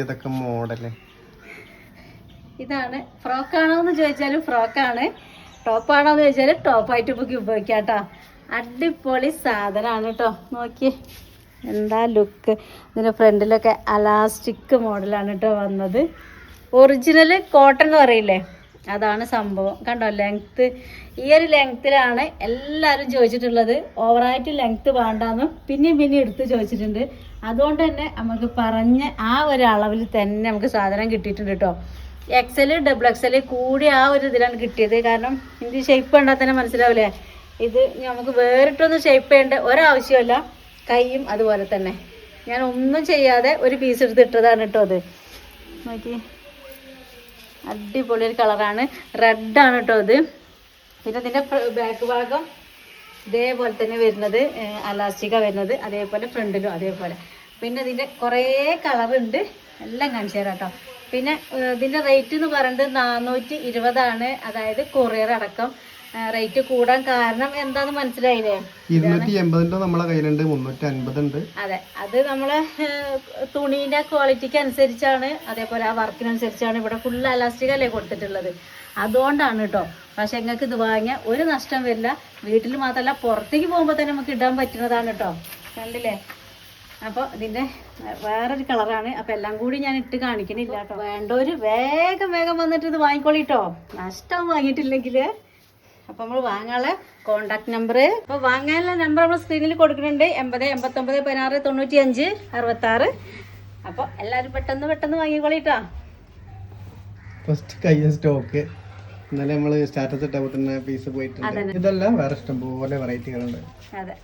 ഇതൊക്കെ മോഡല് ഇതാണ്. ഫ്രോക്കാണോ എന്ന് ചോദിച്ചാലും ഫ്രോക്കാണ്, ടോപ്പാണോ എന്ന് ചോദിച്ചാൽ ടോപ്പായിട്ട് ഇപ്പോൾ ഉപയോഗിക്കാം കേട്ടോ. അടിപൊളി സാധനമാണ് കേട്ടോ. നോക്കിയേ എന്താ ലുക്ക്. ഇതിൻ്റെ ഫ്രണ്ടിലൊക്കെ അലാസ്റ്റിക് മോഡലാണ് കേട്ടോ വന്നത്. ഒറിജിനൽ കോട്ടൺ എന്ന് പറയില്ലേ, അതാണ് സംഭവം. കണ്ടോ ലെങ്ത്ത്, ഈ ഒരു ലെങ്ത്തിലാണ് എല്ലാവരും ചോദിച്ചിട്ടുള്ളത്. ഓവറായിട്ട് ലെങ്ത്ത് വേണ്ടാന്നും പിന്നെയും എടുത്ത് ചോദിച്ചിട്ടുണ്ട്. അതുകൊണ്ട് തന്നെ നമുക്ക് പറഞ്ഞ ആ ഒരു അളവിൽ തന്നെ നമുക്ക് സാധനം കിട്ടിയിട്ടുണ്ട് കേട്ടോ. XL ഡബിൾ XL കൂടി ആ ഒരു ഇതിലാണ് കിട്ടിയത്. കാരണം ഇത് ഷേപ്പ് കണ്ടാൽ തന്നെ മനസ്സിലാവില്ലേ, ഇത് നമുക്ക് വേറിട്ടൊന്നും ഷേപ്പ് ചെയ്യേണ്ട ഒരാവശ്യമല്ല. കൈയും അതുപോലെ തന്നെ ഞാൻ ഒന്നും ചെയ്യാതെ ഒരു പീസ് എടുത്തിട്ടതാണ് കേട്ടോ. അത് നോക്കി അടിപൊളി ഒരു കളറാണ്, റെഡാണ് കേട്ടോ ഇത്. പിന്നെ ഇതിൻ്റെ ബാക്ക് ഭാഗം ഇതേപോലെ തന്നെ വരുന്നത്, അലാസ്റ്റിക്കാണ് വരുന്നത്. അതേപോലെ ഫ്രണ്ടിലും അതേപോലെ. പിന്നെ ഇതിൻ്റെ കുറേ കളറുണ്ട്, എല്ലാം കാണിച്ചു തരാം കേട്ടോ. പിന്നെ ഇതിൻ്റെ റേറ്റ് എന്ന് പറയുന്നത് 420 അതായത് കൊറിയർ അടക്കം. റേറ്റ് കൂടാൻ കാരണം എന്താന്ന് മനസ്സിലായില്ലേ? 280 നമ്മളെ കയ്യിലുണ്ട്, 350 ഉണ്ട്. അതെ, അത് നമ്മളെ തുണീൻ്റെ ക്വാളിറ്റിക്ക് അനുസരിച്ചാണ്, അതേപോലെ ആ വർക്കിനനുസരിച്ചാണ്. ഇവിടെ ഫുൾ അലാസ്റ്റിക് അല്ലേ കൊടുത്തിട്ടുള്ളത്, അതുകൊണ്ടാണ് കേട്ടോ. പക്ഷെ നിങ്ങൾക്ക് ഇത് വാങ്ങിയാൽ ഒരു നഷ്ടം വരില്ല. വീട്ടിൽ മാത്രമല്ല പുറത്തേക്ക് പോകുമ്പോൾ തന്നെ നമുക്ക് ഇടാൻ പറ്റുന്നതാണ് കേട്ടോ. കണ്ടില്ലേ? അപ്പോൾ ഇതിൻ്റെ വേറൊരു കളറാണ്. അപ്പോൾ എല്ലാം കൂടി ഞാൻ ഇട്ട് കാണിക്കണില്ല കേട്ടോ. വേണ്ടവര് വേഗം വന്നിട്ട് ഇത് വാങ്ങിക്കോളിട്ടോ, നഷ്ടം വാങ്ങിയിട്ടില്ലെങ്കിൽ. അപ്പോൾ നമ്മൾ വാങ്ങാനുള്ള കോണ്ടാക്ട് നമ്പർ, അപ്പോൾ വാങ്ങാനുള്ള നമ്പർ നമ്മൾ സ്ക്രീനിൽ കൊടുക്കുന്നുണ്ട്. 80 89 16 95 66. അപ്പോൾ എല്ലാവരും പെട്ടെന്ന് വാങ്ങിക്കോളിട്ടോ. ഫസ്റ്റ് കയ്യ സ്റ്റോക്ക് ഇന്നലെ നമ്മൾ സ്റ്റാറ്റസ് ഇട്ടപ്പോൾ തന്നെ പീസ് പോയിട്ടുണ്ട്. ഇതല്ല വേറെ ഇഷ്ടം പോലെ വെറൈറ്റികളുണ്ട്. അതെ.